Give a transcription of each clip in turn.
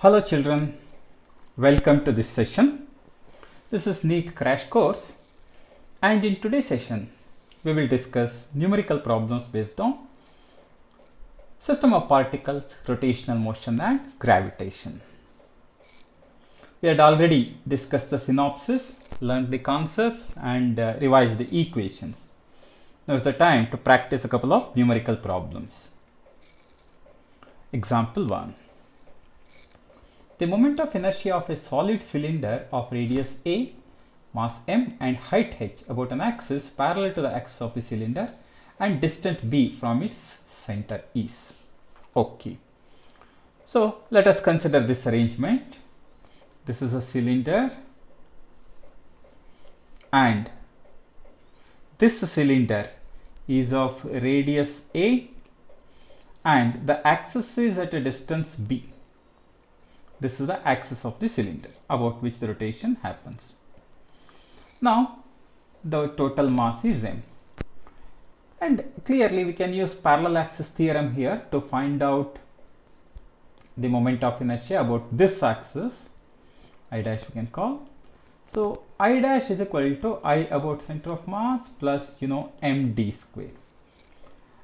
Hello children, welcome to this session. This is NEET crash course, and in today's session we will discuss numerical problems based on system of particles, rotational motion and gravitation. We had already discussed the synopsis, learned the concepts and revised the equations. Now is the time to practice a couple of numerical problems. Example 1. The moment of inertia of a solid cylinder of radius a, mass m and height h about an axis parallel to the axis of the cylinder and distant b from its center is. Okay. So let us consider this arrangement. This is a cylinder and this cylinder is of radius a and the axis is at a distance b. This is the axis of the cylinder about which the rotation happens. Now the total mass is m, and clearly we can use parallel axis theorem here to find out the moment of inertia about this axis. I dash we can call. So I dash is equal to I about center of mass plus md square.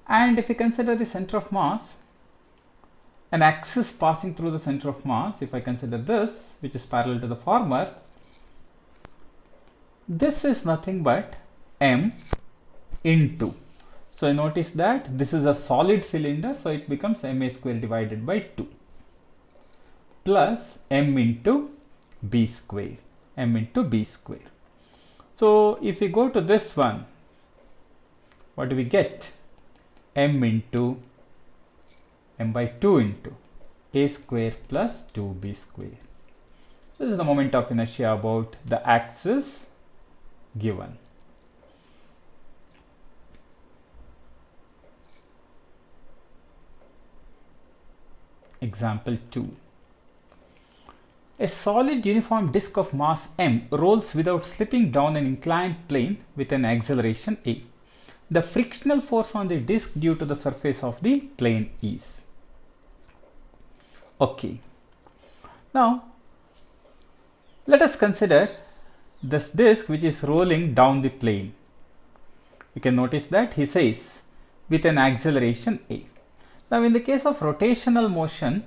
And if we consider the center of mass, an axis passing through the center of mass, if I consider this, which is parallel to the former, this is nothing but m into. So I notice that this is a solid cylinder, so it becomes ma square divided by 2 plus m into b square, m into b square. So if we go to this one, what do we get? M into m by 2 into a square plus 2b square. This is the moment of inertia about the axis given. Example 2. A solid uniform disk of mass m rolls without slipping down an inclined plane with an acceleration a. The frictional force on the disk due to the surface of the plane is. Okay. Now let us consider this disk which is rolling down the plane. You can notice that he says with an acceleration a. Now in the case of rotational motion,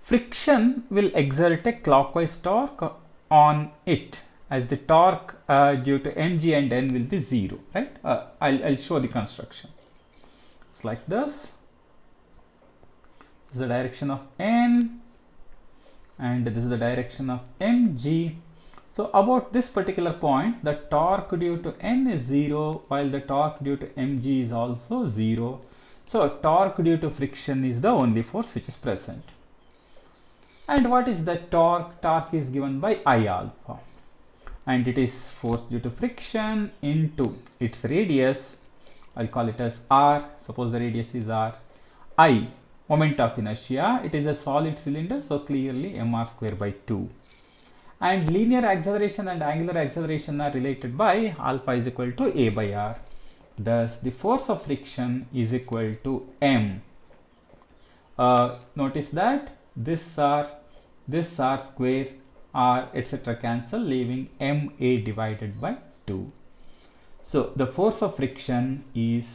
friction will exert a clockwise torque on it, as the torque due to mg and n will be 0, right? I'll show the construction. It's like this. This is the direction of n and this is the direction of mg. So about this particular point, the torque due to n is 0 while the torque due to mg is also 0. So torque due to friction is the only force which is present. And what is the torque? Torque is given by I alpha, and it is force due to friction into its radius. I'll call it as r. Suppose the radius is r. I, moment of inertia. It is a solid cylinder, so clearly mr square by 2. And linear acceleration and angular acceleration are related by alpha is equal to a by r. Thus the force of friction is equal to m. Notice that this r square, r etc. cancel, leaving ma divided by 2. So the force of friction is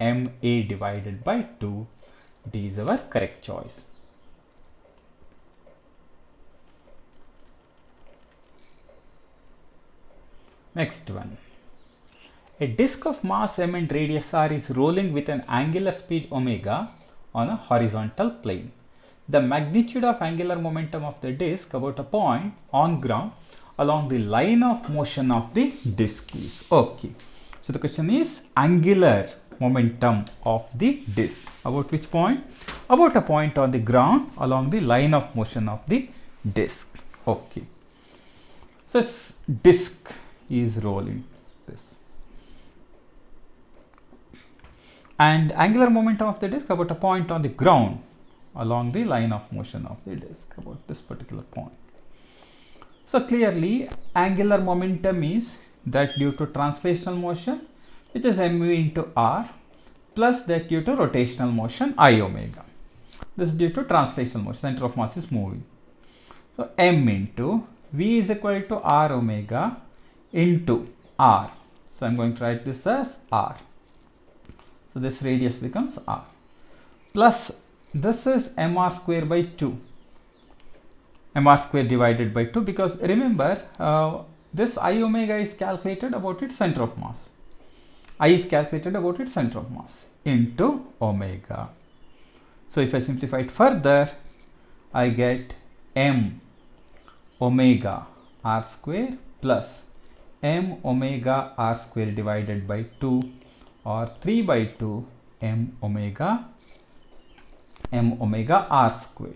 ma divided by 2. D is our correct choice. Next one. A disk of mass m and radius r is rolling with an angular speed omega on a horizontal plane. The magnitude of angular momentum of the disk about a point on ground along the line of motion of the disk is. Okay. So the question is angular momentum of the disk. About which point? About a point on the ground along the line of motion of the disk. Okay. So this disk is rolling this. And angular momentum of the disk about a point on the ground along the line of motion of the disk about this particular point. So clearly angular momentum is that due to translational motion, which is mu into r, plus that due to rotational motion I omega. This is due to translational motion, center of mass is moving. So m into v is equal to r omega into r. So I'm going to write this as r. So this radius becomes r. Plus this is mr square by 2. Mr square divided by 2, because remember this I omega is calculated about its center of mass. I is calculated about its center of mass into omega. So if I simplify it further, I get m omega r square plus m omega r square divided by 2, or 3 by 2 m omega r square.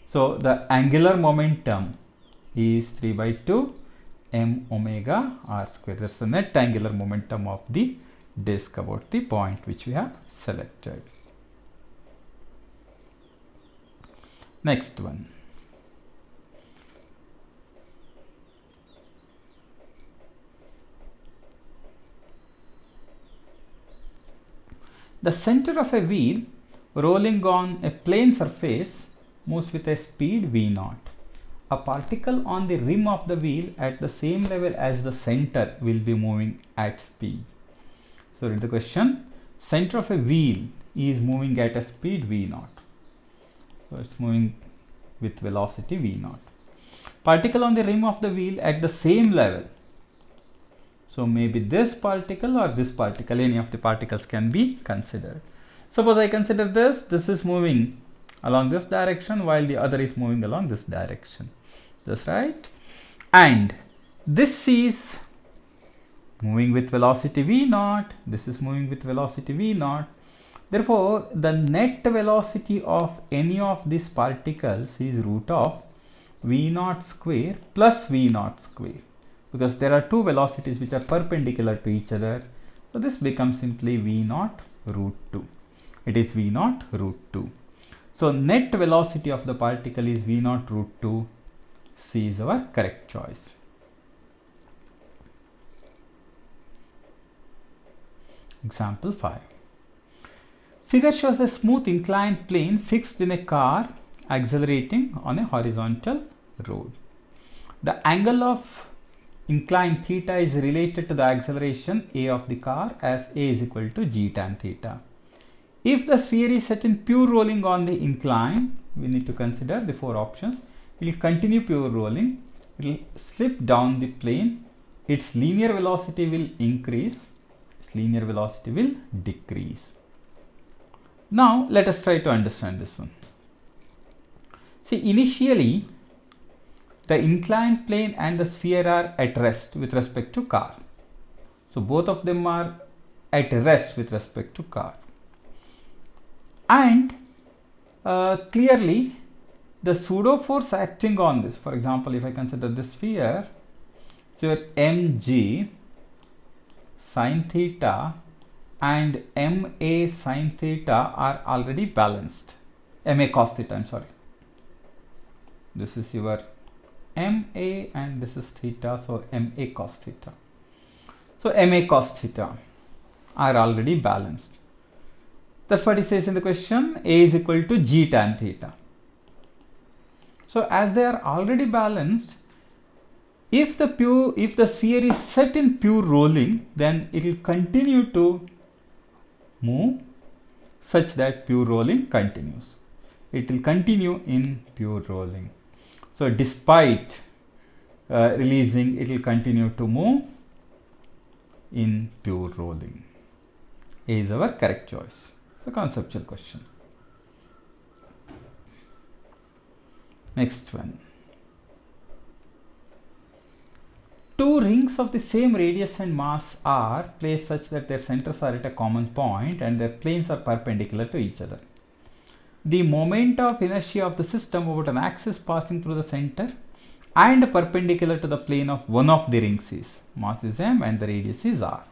So the angular momentum is 3 by 2 m omega r square. That's the net angular momentum of the disk about the point which we have selected. Next one. The center of a wheel rolling on a plane surface moves with a speed v0. A particle on the rim of the wheel at the same level as the center will be moving at speed. So read the question. Center of a wheel is moving at a speed v0. So it's moving with velocity v0. Particle on the rim of the wheel at the same level. So maybe this particle or this particle, any of the particles can be considered. Suppose I consider this is moving along this direction while the other is moving along this direction. That's right. And this is moving with velocity v0. This is moving with velocity v0. Therefore, the net velocity of any of these particles is root of v0 square plus v0 square, because there are two velocities which are perpendicular to each other. So this becomes simply v0 root 2. It is v0 root 2. So net velocity of the particle is v0 root 2. C is our correct choice. Example 5. Figure shows a smooth inclined plane fixed in a car accelerating on a horizontal road. The angle of incline theta is related to the acceleration a of the car, as a is equal to g tan theta. If the sphere is set in pure rolling on the incline, we need to consider the four options. It will continue pure rolling, it will slip down the plane, its linear velocity will increase, its linear velocity will decrease. Now let us try to understand this one. See, initially the inclined plane and the sphere are at rest with respect to car. So both of them are at rest with respect to car. And clearly the pseudo force acting on this, for example, if I consider this sphere, so your mg sine theta and ma sine theta are already balanced. Ma cos theta, I'm sorry. This is your ma and this is theta, so ma cos theta. So ma cos theta are already balanced. That's what it says in the question. A is equal to g tan theta. So as they are already balanced, if the sphere is set in pure rolling, then it will continue to move such that pure rolling continues. It will continue in pure rolling. So despite releasing, it will continue to move in pure rolling. A is our correct choice. The conceptual question. Next one. Two rings of the same radius and mass are placed such that their centers are at a common point and their planes are perpendicular to each other. The moment of inertia of the system about an axis passing through the center and perpendicular to the plane of one of the rings is, mass is m and the radius is r.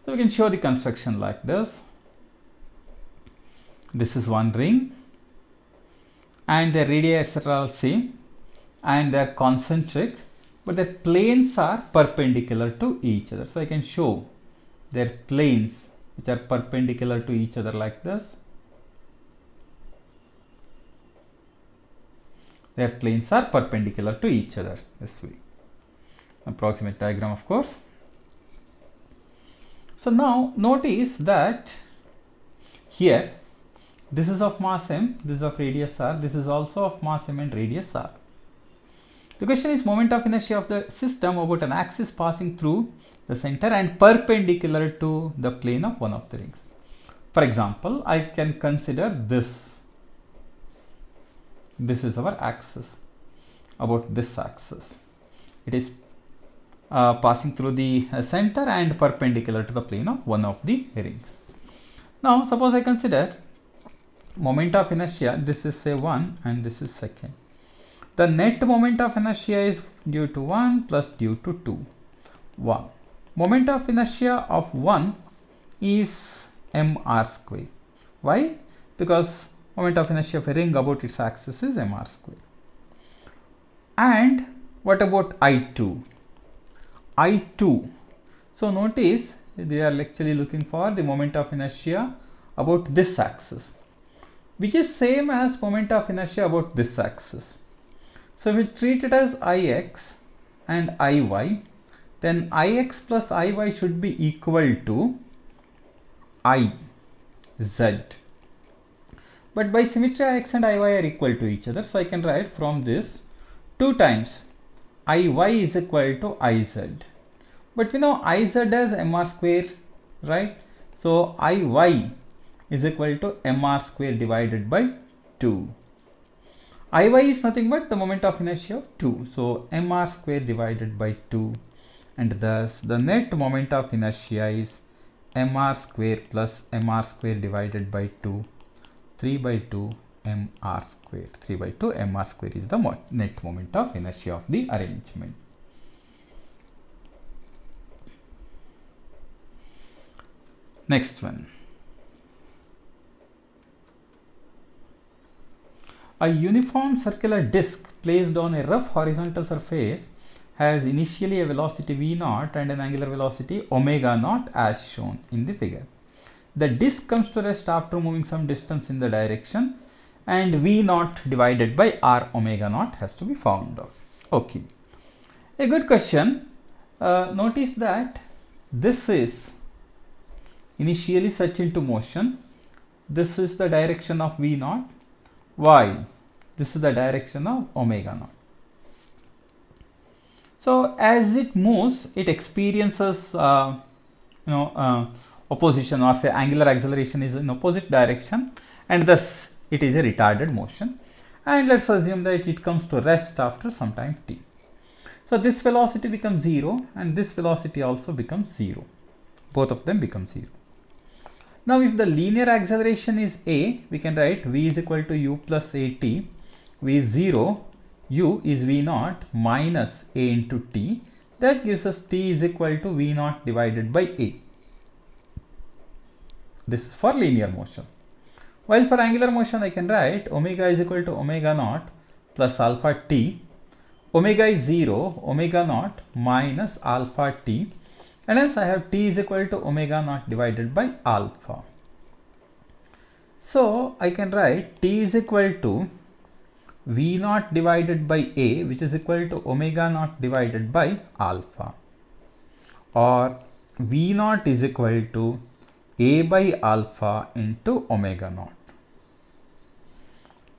So we can show the construction like this. This is one ring and their radii etc. are same and they are concentric, but their planes are perpendicular to each other. So I can show their planes which are perpendicular to each other like this. their planes are perpendicular to each other. This way, approximate diagram, of course. So now notice that here this is of mass m, this is of radius r, this is also of mass m and radius r. The question is moment of inertia of the system about an axis passing through the center and perpendicular to the plane of one of the rings. For example, I can consider this. This is our axis, about this axis. It is passing through the center and perpendicular to the plane of one of the rings. Now suppose I consider moment of inertia, this is say 1 and this is second. The net moment of inertia is due to 1 plus due to 2. 1. Moment of inertia of 1 is mr square. Why? Because moment of inertia of a ring about its axis is mr square. And what about I2? I2. So notice they are actually looking for the moment of inertia about this axis, which is same as moment of inertia about this axis. So if we treat it as Ix and Iy, then Ix plus Iy should be equal to Iz. But by symmetry Ix and Iy are equal to each other. So I can write from this 2 times Iy is equal to Iz. But we know Iz as mr square, right? So Iy is equal to mr square divided by 2. Iy is nothing but the moment of inertia of 2. So mr square divided by 2, and thus the net moment of inertia is mr square plus mr square divided by 2, 3 by 2 mr square. 3 by 2 mr square is the net moment of inertia of the arrangement. Next one. A uniform circular disc placed on a rough horizontal surface has initially a velocity v0 and an angular velocity omega naught as shown in the figure. The disc comes to rest after moving some distance in the direction, and v0 divided by r omega naught has to be found out. Okay, a good question. Notice that this is initially set into motion. This is the direction of v0. Why? This is the direction of omega naught. So as it moves, it experiences opposition, or say angular acceleration is in opposite direction, and thus it is a retarded motion. And let's assume that it comes to rest after some time t. So this velocity becomes 0 and this velocity also becomes 0. Both of them become 0. Now if the linear acceleration is a, we can write v is equal to u plus at. V is 0, u is v0 minus a into t. That gives us t is equal to v0 divided by a. This is for linear motion. While for angular motion I can write omega is equal to omega naught plus alpha t. Omega is 0, omega naught minus alpha t, and hence I have t is equal to omega naught divided by alpha. So I can write t is equal to v naught divided by a, which is equal to omega naught divided by alpha, or v naught is equal to a by alpha into omega naught.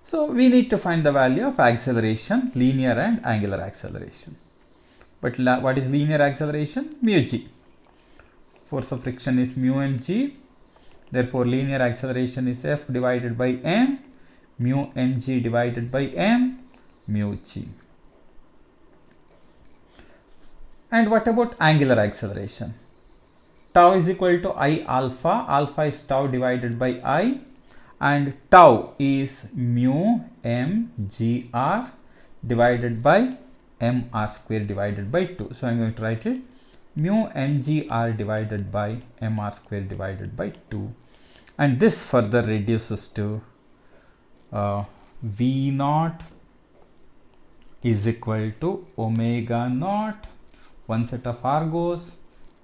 So we need to find the value of acceleration, linear and angular acceleration. But what is linear acceleration? Mu g. Force of friction is mu mg. Therefore linear acceleration is f divided by m, mu mg divided by m, mu g. And what about angular acceleration? Tau is equal to I alpha. Alpha is tau divided by I, and tau is mu mgr divided by mr square divided by 2. So I am going to write it mu mgr divided by mr square divided by 2, and this further reduces to v naught is equal to omega naught. One set of r goes,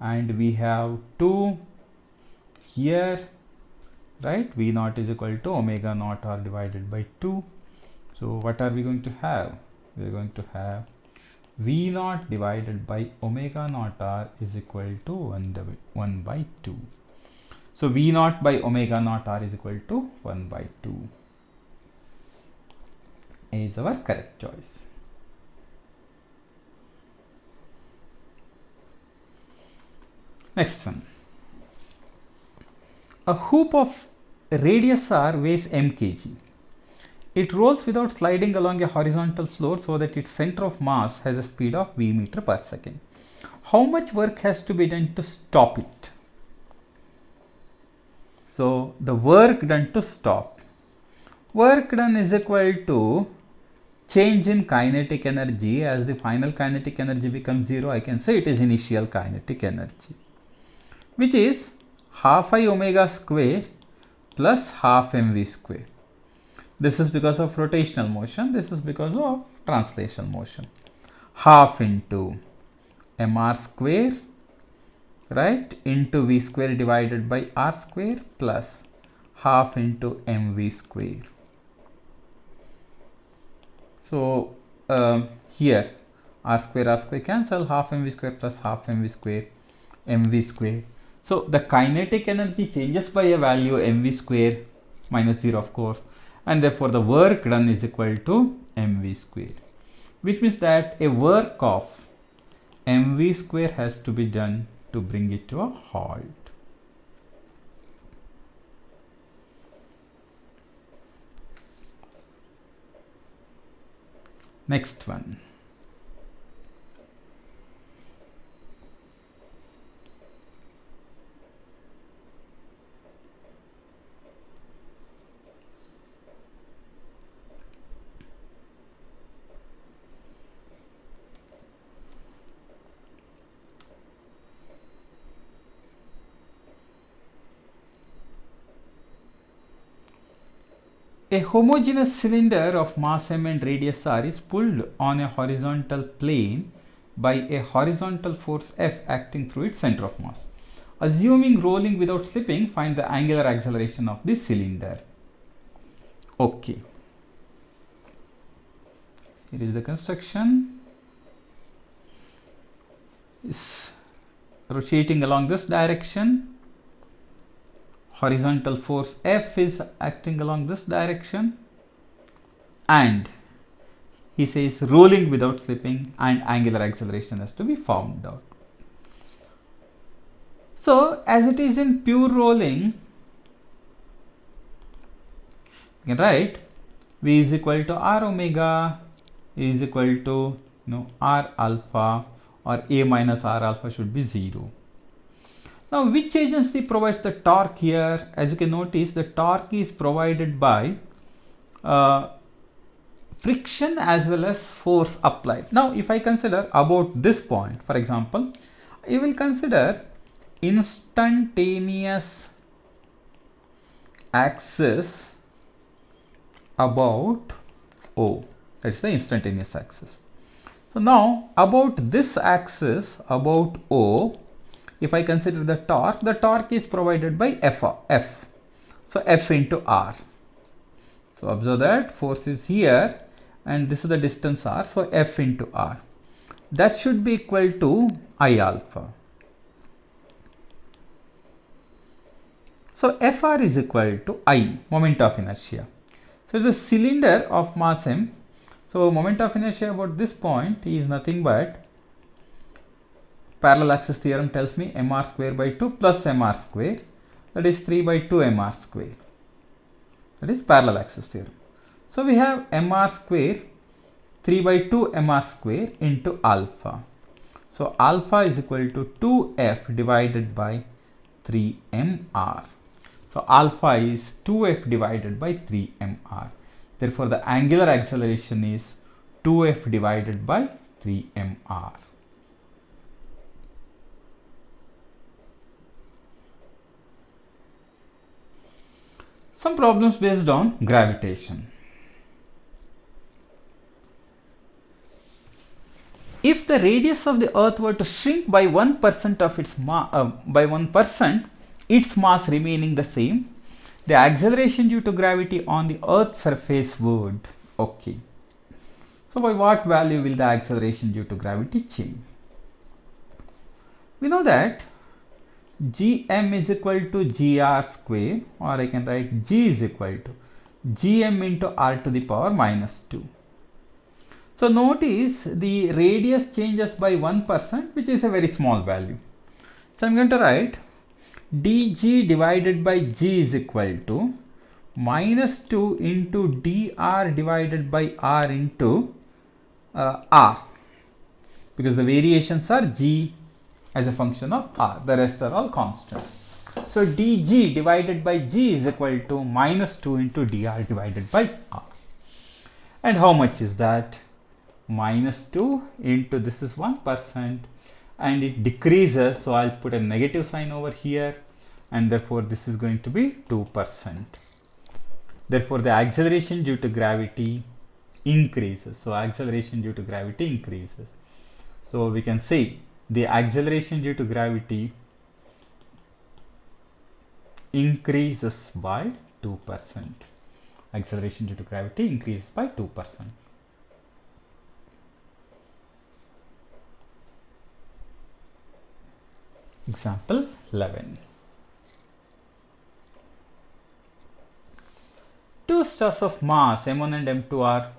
and we have 2 here, right? V naught is equal to omega naught r divided by 2. So what are we going to have? We are going to have V naught divided by omega naught r is equal to 1 by 2. So V naught by omega naught r is equal to 1 by 2 is our correct choice. Next one. A hoop of radius r weighs m kg. It rolls without sliding along a horizontal floor so that its center of mass has a speed of v meter per second. How much work has to be done to stop it? So the work done to stop. Work done is equal to change in kinetic energy. As the final kinetic energy becomes 0, I can say it is initial kinetic energy, which is half I omega square plus half mv square. This is because of rotational motion. This is because of translational motion. Half into mr square, right, into v square divided by r square plus half into mv square. So here r square cancel, half mv square plus half mv square. So the kinetic energy changes by a value mv square minus 0, of course, and therefore the work done is equal to mv square, which means that a work of mv square has to be done to bring it to a halt. Next one. A homogeneous cylinder of mass m and radius r is pulled on a horizontal plane by a horizontal force F acting through its center of mass. Assuming rolling without slipping, find the angular acceleration of the cylinder. Okay. Here is the construction. Is rotating along this direction. Horizontal force F is acting along this direction, and he says rolling without slipping and angular acceleration has to be found out. So as it is in pure rolling, you can write V is equal to R omega is equal to R alpha, or A minus R alpha should be 0. Now, which agency provides the torque here? As you can notice, the torque is provided by friction as well as force applied. Now, if I consider about this point, for example, I will consider instantaneous axis about O. That is the instantaneous axis. So now, about this axis, about O, if I consider the torque is provided by F. So F into R. So observe that force is here and this is the distance R. So F into R. That should be equal to I alpha. So Fr is equal to I, moment of inertia. So it's a cylinder of mass m. So moment of inertia about this point is nothing but parallel axis theorem tells me mr square by 2 plus mr square, that is 3 by 2 mr square. That is parallel axis theorem. So we have mr square 3 by 2 mr square into alpha. So alpha is equal to 2f divided by 3 mr. So alpha is 2f divided by 3 mr. Therefore the angular acceleration is 2f divided by 3 mr. Some problems based on gravitation. If the radius of the earth were to shrink by 1% of its its mass remaining the same, the acceleration due to gravity on the earth's surface would. Okay. So by what value will the acceleration due to gravity change? We know that gm is equal to gr square, or I can write g is equal to gm into r to the power minus 2. So notice the radius changes by 1%, which is a very small value. So I'm going to write dg divided by g is equal to minus 2 into dr divided by r into r, because the variations are g as a function of r, the rest are all constant. So dg divided by g is equal to minus 2 into dr divided by r. And how much is that? Minus 2 into this is 1%, and it decreases, so I'll put a negative sign over here, and therefore this is going to be 2%. Therefore the acceleration due to gravity increases. So acceleration due to gravity increases. So we can say the acceleration due to gravity increases by 2%. Acceleration due to gravity increases by 2%. Example 11. Two stars of mass m1 and m2 are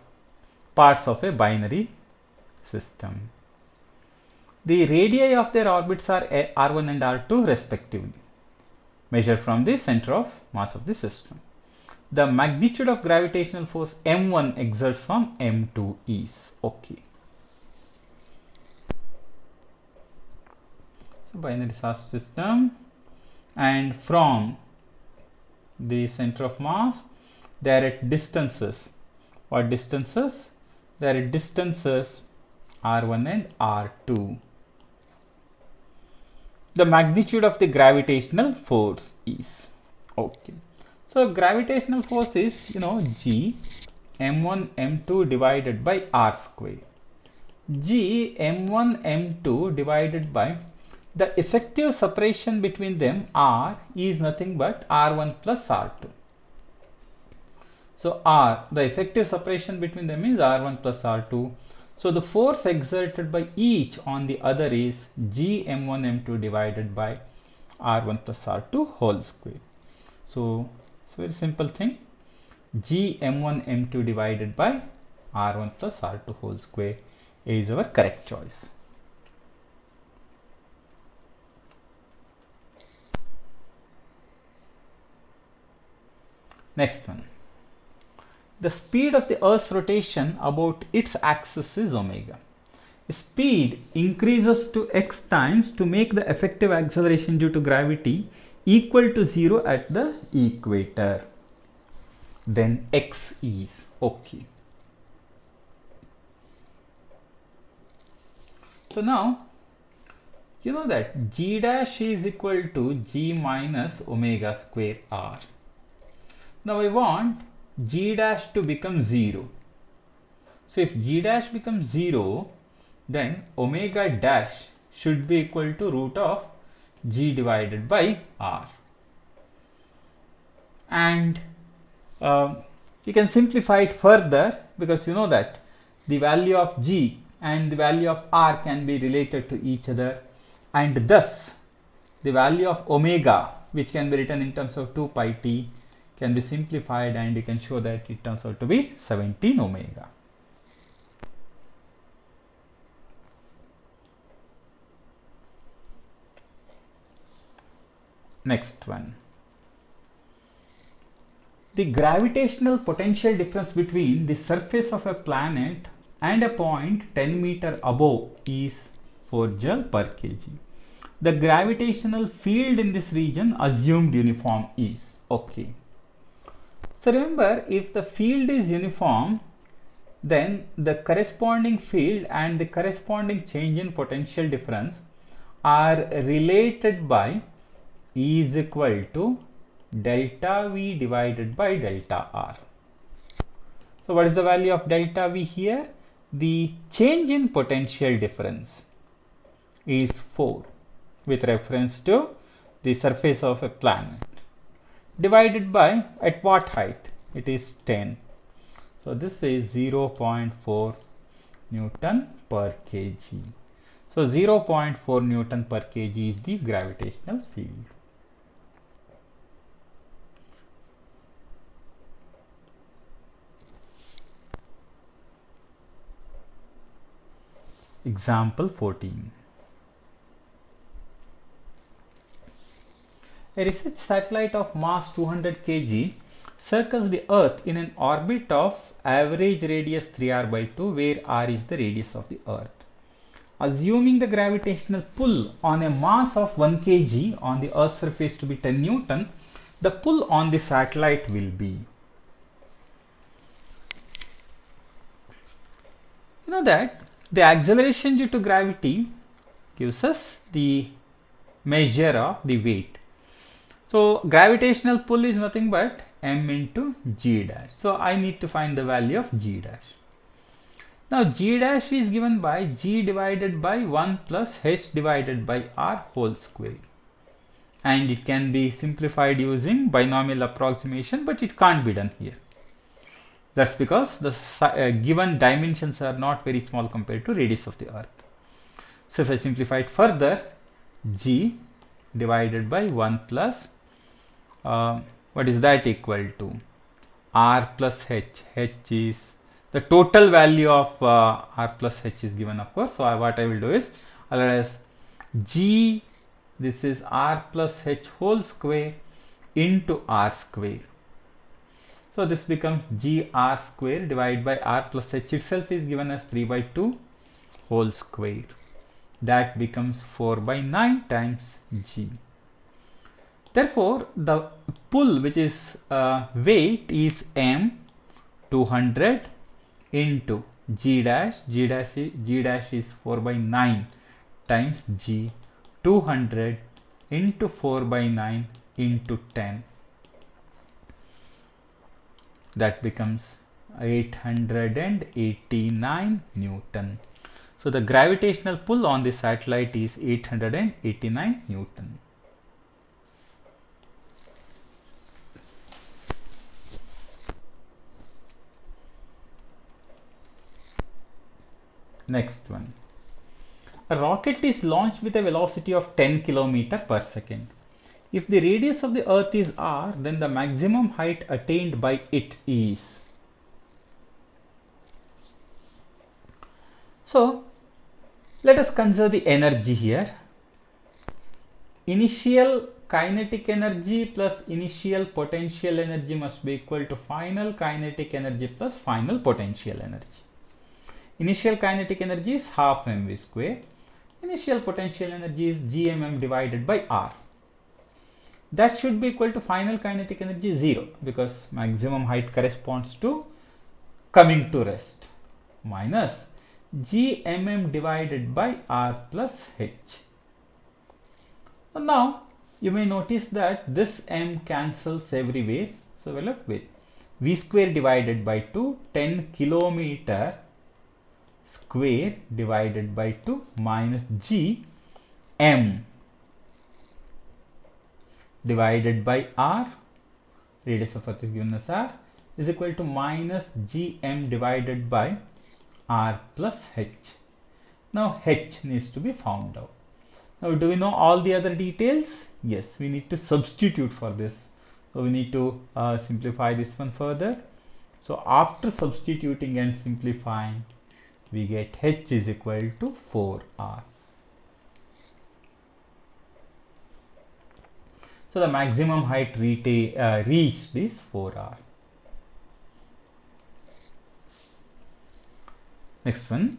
parts of a binary system. The radii of their orbits are r1 and r2 respectively, measured from the center of mass of the system. The magnitude of gravitational force m1 exerts on m2 is okay. So binary star system, and from the center of mass they are at distances. What distances? They are at distances r1 and r2. The magnitude of the gravitational force is okay. So gravitational force is, g m1 m2 divided by r square. G m1 m2 divided by the effective separation between them r is nothing but r1 plus r2. So r, the effective separation between them is r1 plus r2. So the force exerted by each on the other is g m1 m2 divided by r1 plus r2 whole square. So it's a very simple thing. G m1 m2 divided by r1 plus r2 whole square is our correct choice. Next one. The speed of the Earth's rotation about its axis is omega. Speed increases to x times to make the effective acceleration due to gravity equal to 0 at the equator. Then x is okay. So now you know that g dash is equal to g minus omega square r. Now I want g dash to become 0. So if g dash becomes 0, then omega dash should be equal to root of g divided by r. And you can simplify it further, because you know that the value of g and the value of r can be related to each other, and thus the value of omega, which can be written in terms of 2 pi t, can be simplified, and you can show that it turns out to be 17 omega. Next one. The gravitational potential difference between the surface of a planet and a point 10 meter above is 4 Joule per kg. The gravitational field in this region assumed uniform is okay. So remember, if the field is uniform, then the corresponding field and the corresponding change in potential difference are related by E is equal to delta V divided by delta R. So what is the value of delta V here? The change in potential difference is 4 with reference to the surface of a planet, divided by at what height? It is 10. So this is 0.4 Newton per kg. So 0.4 Newton per kg is the gravitational field. Example 14. A research satellite of mass 200 kg circles the Earth in an orbit of average radius 3r/2, where r is the radius of the Earth. Assuming the gravitational pull on a mass of 1 kg on the Earth's surface to be 10 Newton, the pull on the satellite will be. You know that the acceleration due to gravity gives us the measure of the weight. So gravitational pull is nothing but m into g dash. So I need to find the value of g dash. Now g dash is given by g divided by 1 plus h divided by r whole square, and it can be simplified using binomial approximation, but it can't be done here. That's because the given dimensions are not very small compared to radius of the Earth. So if I simplify it further, g divided by 1 plus what is that equal to? R plus h. H is the total value of r plus h is given, of course. So what I will do is I'll write as g, this is r plus h whole square into r square. So this becomes g r square divided by r plus h itself is given as 3/2 whole square. That becomes 4/9 times g. Therefore, the pull, which is weight, is m 200 into g dash. G dash is 4/9 times g, 200 into 4/9 into 10. That becomes 889 Newton. So the gravitational pull on the satellite is 889 Newton. Next one. A rocket is launched with a velocity of 10 km per second. If the radius of the Earth is r, then the maximum height attained by it is. So let us conserve the energy here. Initial kinetic energy plus initial potential energy must be equal to final kinetic energy plus final potential energy. Initial kinetic energy is half mv square. Initial potential energy is gmm divided by r. That should be equal to final kinetic energy 0, because maximum height corresponds to coming to rest, minus gmm divided by r plus h. Now you may notice that this m cancels everywhere, so we are left with v square divided by 2, 10 kilometer square divided by 2 minus g m divided by r, radius of Earth is given as r, is equal to minus g m divided by r plus h. Now h needs to be found out. Now do we know all the other details? Yes, we need to substitute for this. So we need to simplify this one further. So after substituting and simplifying, we get h is equal to 4r. So the maximum height reached is 4r. Next one.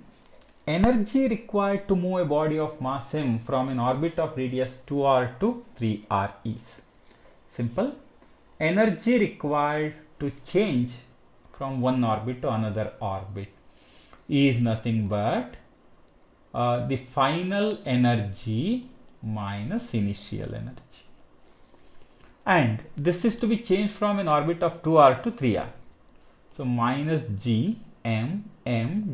Energy required to move a body of mass m from an orbit of radius 2r to 3r is. Simple. Energy required to change from one orbit to another orbit is nothing but the final energy minus initial energy, and this is to be changed from an orbit of 2r to 3r. So minus g m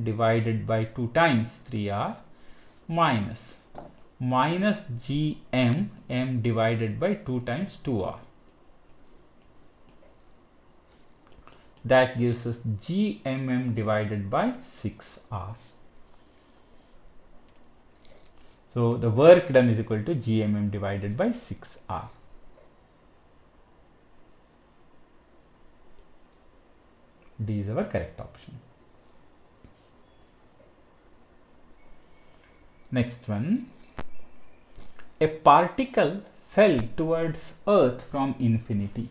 divided by 2 times 3r minus g m divided by 2 times 2r. that gives us gmm divided by 6r. So the work done is equal to gmm divided by 6r. D is our correct option. Next one. A particle fell towards Earth from infinity.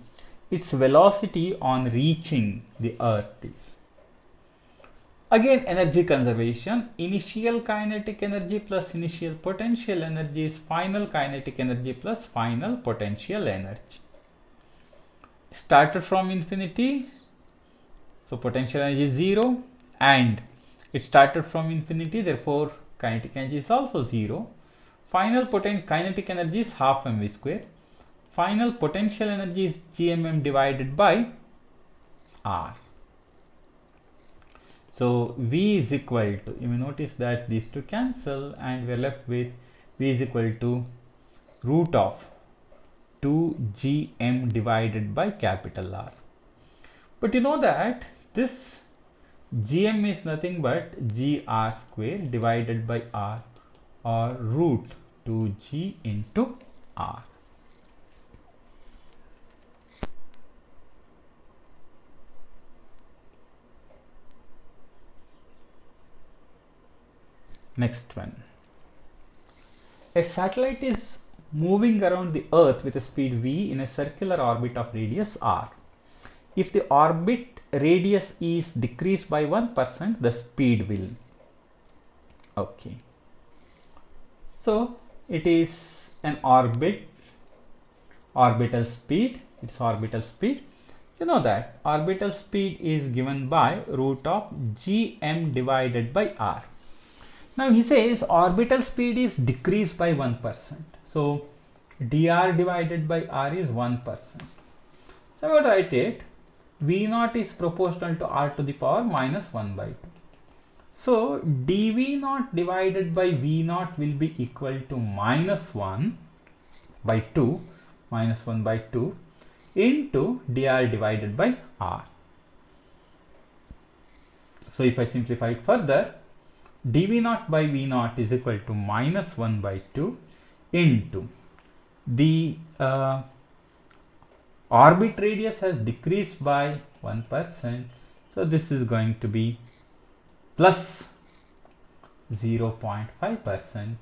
Its velocity on reaching the Earth is. Again, energy conservation. Initial kinetic energy plus initial potential energy is final kinetic energy plus final potential energy. Started from infinity, so potential energy is 0, and it started from infinity, therefore kinetic energy is also 0. Final kinetic energy is half mv square. Final potential energy is gmm divided by r. So v is equal to, you may notice that these two cancel and we are left with v is equal to root of 2 gm divided by capital R. But you know that this gm is nothing but gr square divided by r, or root 2g into r. Next one. A satellite is moving around the Earth with a speed v in a circular orbit of radius r. If the orbit radius is decreased by 1%, the speed will. Okay. So it is an orbital speed. Its orbital speed. You know that orbital speed is given by root of gm divided by r. Now he says orbital speed is decreased by 1%. So dr divided by r is 1%. So I will write it. V0 is proportional to r to the power minus 1 by 2. So dv0 divided by v0 will be equal to minus 1 by 2 into dr divided by r. So if I simplify it further, dv0 by v0 is equal to minus 1 by 2 into the orbit radius has decreased by 1%. So this is going to be plus 0.5%.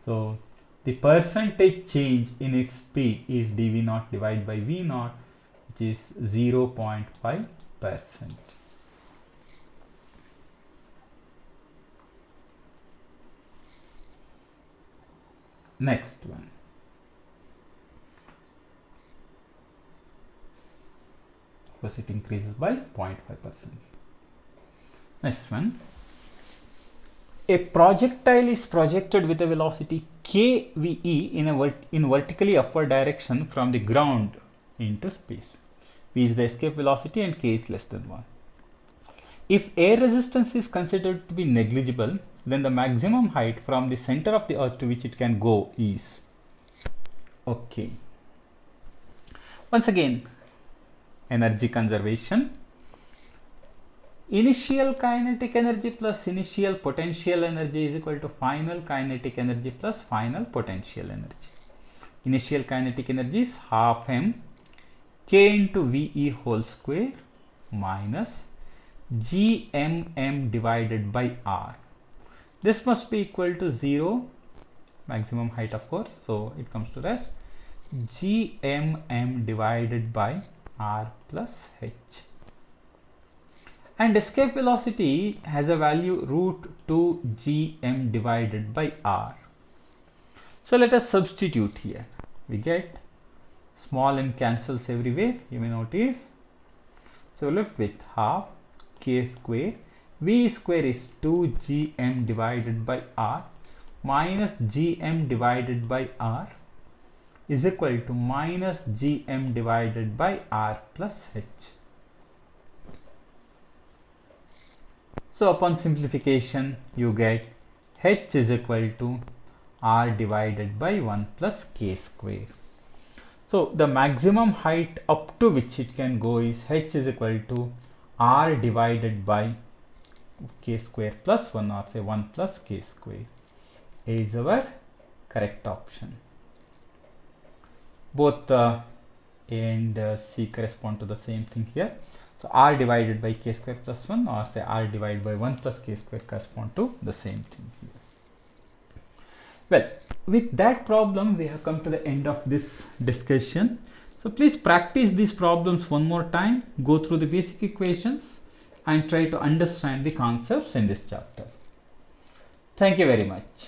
So the percentage change in its speed is dv0 divided by v0, which is 0.5%. Next one. Because it increases by 0.5%. Next one. A projectile is projected with a velocity kve in vertically upward direction from the ground into space. V is the escape velocity and k is less than 1. If air resistance is considered to be negligible, then the maximum height from the center of the earth to which it can go is. Okay. Once again, energy conservation. Initial kinetic energy plus initial potential energy is equal to final kinetic energy plus final potential energy. Initial kinetic energy is half m k into ve whole square minus gmm divided by r. This must be equal to 0, maximum height of course, so it comes to rest, gmm divided by r plus h. And escape velocity has a value root 2 gm divided by r. So let us substitute here. We get small m cancels everywhere, you may notice. So left with half k square, v square is 2 gm divided by r minus gm divided by r is equal to minus gm divided by r plus h. So upon simplification you get h is equal to r divided by 1 plus k square. So the maximum height up to which it can go is h is equal to r divided by k square plus 1, or say 1 plus k square. A is our correct option. Both A and C correspond to the same thing here. So r divided by k square plus 1, or say r divided by 1 plus k square correspond to the same thing here. Well, with that problem we have come to the end of this discussion. So please practice these problems one more time, go through the basic equations and try to understand the concepts in this chapter. Thank you very much.